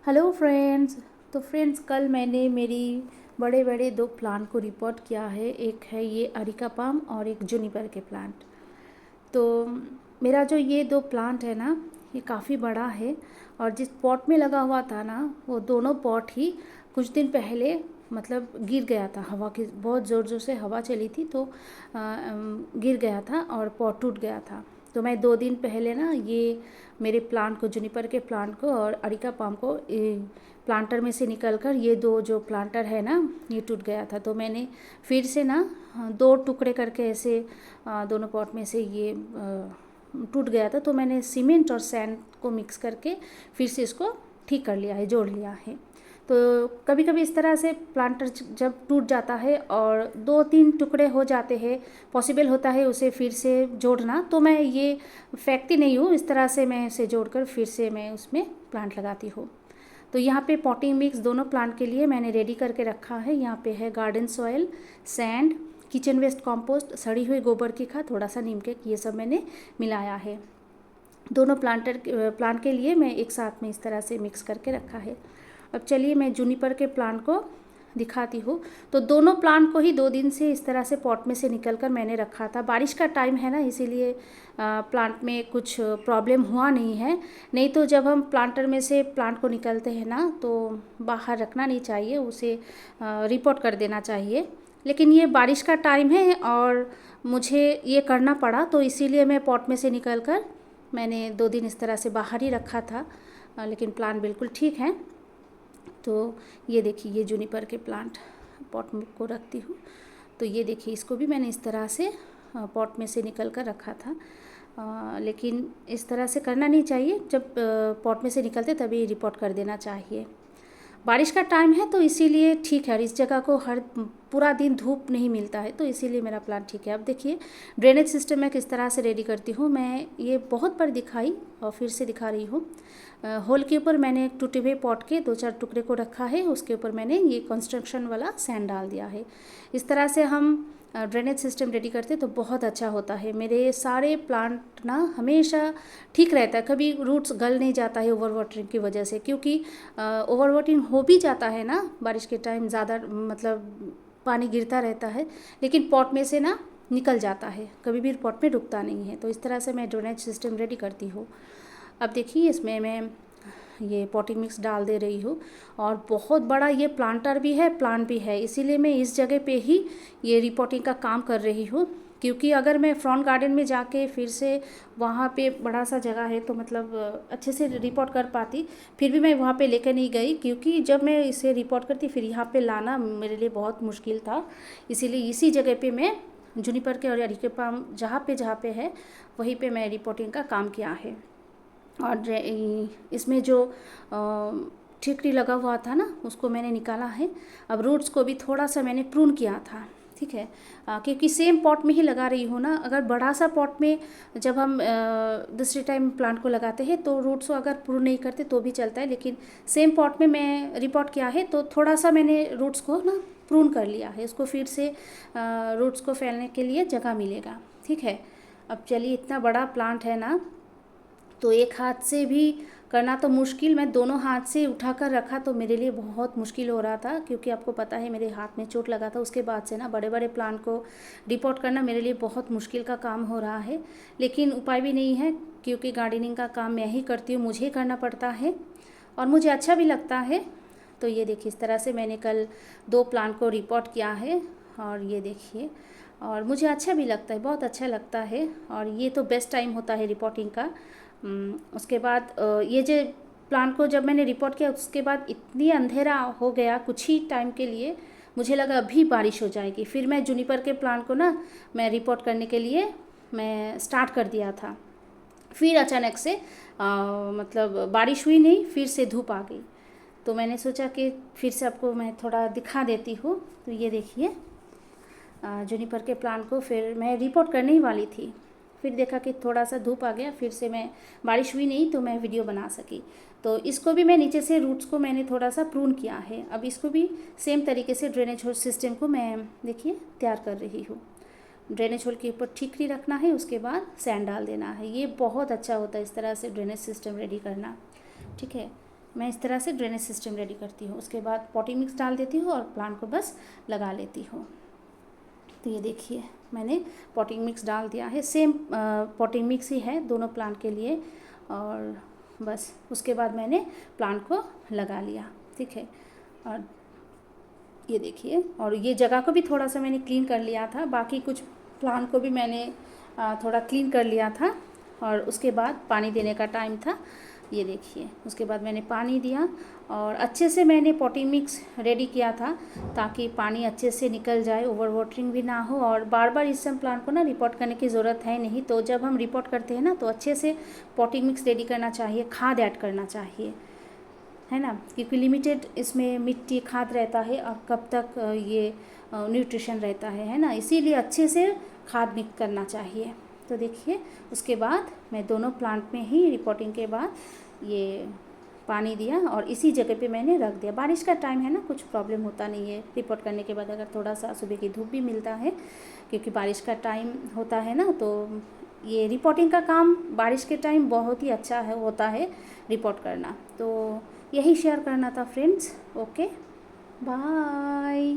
Hello friends. तो friends, कल मैंने मेरी बड़े बड़े दो प्लांट को रिपोर्ट किया है। एक है ये अरिका पाम और एक जूनिपर के प्लांट। तो मेरा जो ये दो प्लांट है ना, ये काफ़ी बड़ा है। और जिस पॉट में लगा हुआ था ना, वो दोनों पॉट ही कुछ दिन पहले मतलब गिर गया था। हवा की बहुत ज़ोर ज़ोर से हवा चली थी तो गिर गया था और पॉट टूट गया था। तो मैं 2 दिन पहले ना ये मेरे प्लांट को, जूनिपर के प्लांट को और अरिका पाम को प्लांटर में से निकल कर ये दो जो प्लांटर है ना, ये टूट गया था। तो मैंने फिर से ना 2 टुकड़े करके ऐसे दोनों पॉट में से ये टूट गया था। तो मैंने सीमेंट और सैंड को मिक्स करके फिर से इसको ठीक कर लिया है, जोड़ लिया है। तो कभी कभी इस तरह से प्लांटर जब टूट जाता है और 2-3 टुकड़े हो जाते हैं, पॉसिबल होता है उसे फिर से जोड़ना। तो मैं ये फेंकती नहीं हूँ, इस तरह से मैं इसे जोड़कर फिर से मैं उसमें प्लांट लगाती हूँ। तो यहाँ पे पॉटिंग मिक्स दोनों प्लांट के लिए मैंने रेडी करके रखा है। यहाँ पे है garden soil, sand, kitchen waste compost, सड़ी हुई गोबर की खाद, थोड़ा सा नीम केक, ये सब मैंने मिलाया है। दोनों प्लांट के लिए मैं एक साथ में इस तरह से मिक्स करके रखा है। अब चलिए मैं जूनिपर के प्लांट को दिखाती हूँ। तो दोनों प्लांट को ही 2 दिन से इस तरह से पॉट में से निकल कर मैंने रखा था। बारिश का टाइम है ना, इसीलिए प्लांट में कुछ प्रॉब्लम हुआ नहीं है। नहीं तो जब हम प्लांटर में से प्लांट को निकलते हैं ना, तो बाहर रखना नहीं चाहिए, उसे रिपोर्ट कर देना चाहिए। लेकिन ये बारिश का टाइम है और मुझे ये करना पड़ा, तो इसीलिए मैं पॉट में से निकल कर मैंने 2 दिन इस तरह से बाहर ही रखा था। लेकिन प्लांट बिल्कुल ठीक है। तो ये देखिए, ये जूनिपर के प्लांट पॉट में को रखती हूँ। तो ये देखिए, इसको भी मैंने इस तरह से पॉट में से निकल कर रखा था। लेकिन इस तरह से करना नहीं चाहिए, जब पॉट में से निकलते तभी रिपोर्ट कर देना चाहिए। बारिश का टाइम है तो इसीलिए ठीक है, और इस जगह को हर पूरा दिन धूप नहीं मिलता है, तो इसीलिए मेरा प्लांट ठीक है। अब देखिए ड्रेनेज सिस्टम मैं किस तरह से रेडी करती हूँ। मैं ये बहुत बार दिखाई और फिर से दिखा रही हूँ। होल के ऊपर मैंने एक टूटे हुए पॉट के 2-4 टुकड़े को रखा है, उसके ऊपर मैंने ये कंस्ट्रक्शन वाला सैंड डाल दिया है। इस तरह से हम ड्रेनेज सिस्टम रेडी करते तो बहुत अच्छा होता है। मेरे सारे प्लांट ना हमेशा ठीक रहता है, कभी रूट्स गल नहीं जाता है ओवर वाटरिंग की वजह से। क्योंकि ओवर वाटरिंग हो भी जाता है ना, बारिश के टाइम ज़्यादा मतलब पानी गिरता रहता है, लेकिन पॉट में से ना निकल जाता है, कभी भी पॉट में रुकता नहीं है। तो इस तरह से मैं ड्रेनेज सिस्टम रेडी करती हूँ। अब देखिए इसमें मैं ये पॉटिंग मिक्स डाल दे रही हूँ, और बहुत बड़ा ये प्लांटर भी है, प्लांट भी है, इसीलिए मैं इस जगह पे ही ये रिपोर्टिंग का काम कर रही हूँ। क्योंकि अगर मैं फ्रंट गार्डन में जाके फिर से वहाँ पे बड़ा सा जगह है तो मतलब अच्छे से रिपोर्ट कर पाती, फिर भी मैं वहाँ पे लेकर नहीं गई। क्योंकि जब मैं इसे रिपोर्ट करती फिर यहाँ पे लाना मेरे लिए बहुत मुश्किल था। इसीलिए इसी जगह पे मैं जूनिपर के और अरिका पाम जहाँ पे है वहीं पे मैं रिपोर्टिंग का काम किया है। और इसमें जो ठिकरी लगा हुआ था ना, उसको मैंने निकाला है। अब रूट्स को भी थोड़ा सा मैंने प्रून किया था, ठीक है। क्योंकि सेम पॉट में ही लगा रही हूँ ना। अगर बड़ा सा पॉट में जब हम दूसरे टाइम प्लांट को लगाते हैं तो रूट्स को अगर प्रून नहीं करते तो भी चलता है, लेकिन सेम पॉट में मैं रिपोर्ट किया है तो थोड़ा सा मैंने रूट्स को ना प्रून कर लिया है। उसको फिर से रूट्स को फैलने के लिए जगह मिलेगा, ठीक है। अब चलिए, इतना बड़ा प्लांट है ना, तो एक हाथ से भी करना तो मुश्किल, मैं दोनों हाथ से उठाकर रखा तो मेरे लिए बहुत मुश्किल हो रहा था। क्योंकि आपको पता है मेरे हाथ में चोट लगा था, उसके बाद से ना बड़े बड़े प्लांट को रिपोर्ट करना मेरे लिए बहुत मुश्किल का काम हो रहा है। लेकिन उपाय भी नहीं है, क्योंकि गार्डनिंग का काम मैं ही करती हूँ, मुझे करना पड़ता है और मुझे अच्छा भी लगता है। तो ये देखिए, इस तरह से मैंने कल 2 प्लांट को रिपोर्ट किया है, और ये देखिए, और मुझे अच्छा भी लगता है, बहुत अच्छा लगता है। और ये तो बेस्ट टाइम होता है रिपोर्टिंग का। उसके बाद ये जो प्लांट को जब मैंने रिपोर्ट किया उसके बाद इतनी अंधेरा हो गया कुछ ही टाइम के लिए, मुझे लगा अभी बारिश हो जाएगी। फिर मैं जूनिपर के प्लांट को ना मैं रिपोर्ट करने के लिए मैं स्टार्ट कर दिया था। फिर अचानक से मतलब बारिश हुई नहीं, फिर से धूप आ गई। तो मैंने सोचा कि फिर से आपको मैं थोड़ा दिखा देती हूँ। तो ये देखिए, जूनिपर के प्लांट को फिर मैं रिपोर्ट करने ही वाली थी, फिर देखा कि थोड़ा सा धूप आ गया, फिर से मैं बारिश हुई नहीं तो मैं वीडियो बना सकी। तो इसको भी मैं नीचे से रूट्स को मैंने थोड़ा सा प्रून किया है। अब इसको भी सेम तरीके से ड्रेनेज होल सिस्टम को मैं देखिए तैयार कर रही हूँ। ड्रेनेज होल के ऊपर ठीकरी रखना है, उसके बाद सैंड डाल देना है। ये बहुत अच्छा होता है इस तरह से ड्रेनेज सिस्टम रेडी करना, ठीक है। मैं इस तरह से ड्रेनेज सिस्टम रेडी करती हूँ। उसके बाद पॉटिंग मिक्स डाल देती हूँ और प्लांट को बस लगा लेती हूँ। तो ये देखिए मैंने पॉटिंग मिक्स डाल दिया है, सेम पॉटिंग मिक्स ही है दोनों प्लांट के लिए। और बस उसके बाद मैंने प्लांट को लगा लिया, ठीक है। और ये देखिए, और ये जगह को भी थोड़ा सा मैंने क्लीन कर लिया था, बाकी कुछ प्लांट को भी मैंने थोड़ा क्लीन कर लिया था। और उसके बाद पानी देने का टाइम था, ये देखिए उसके बाद मैंने पानी दिया और अच्छे से मैंने पॉटिंग मिक्स रेडी किया था ताकि पानी अच्छे से निकल जाए, ओवर वाटरिंग भी ना हो। और बार बार इस सब प्लांट को ना रिपोर्ट करने की ज़रूरत है नहीं। तो जब हम रिपोर्ट करते हैं ना तो अच्छे से पॉटिंग मिक्स रेडी करना चाहिए, खाद ऐड करना चाहिए, है ना, क्योंकि लिमिटेड इसमें मिट्टी खाद रहता है और कब तक ये न्यूट्रिशन रहता है ना, इसीलिए अच्छे से खाद मिक्स करना चाहिए। तो देखिए उसके बाद मैं दोनों प्लांट में ही रिपोर्टिंग के बाद ये पानी दिया और इसी जगह पे मैंने रख दिया। बारिश का टाइम है ना, कुछ प्रॉब्लम होता नहीं है रिपोर्ट करने के बाद, अगर थोड़ा सा सुबह की धूप भी मिलता है, क्योंकि बारिश का टाइम होता है ना। तो ये रिपोर्टिंग का काम बारिश के टाइम बहुत ही अच्छा है, होता है रिपोर्ट करना। तो यही शेयर करना था फ्रेंड्स। Okay, bye.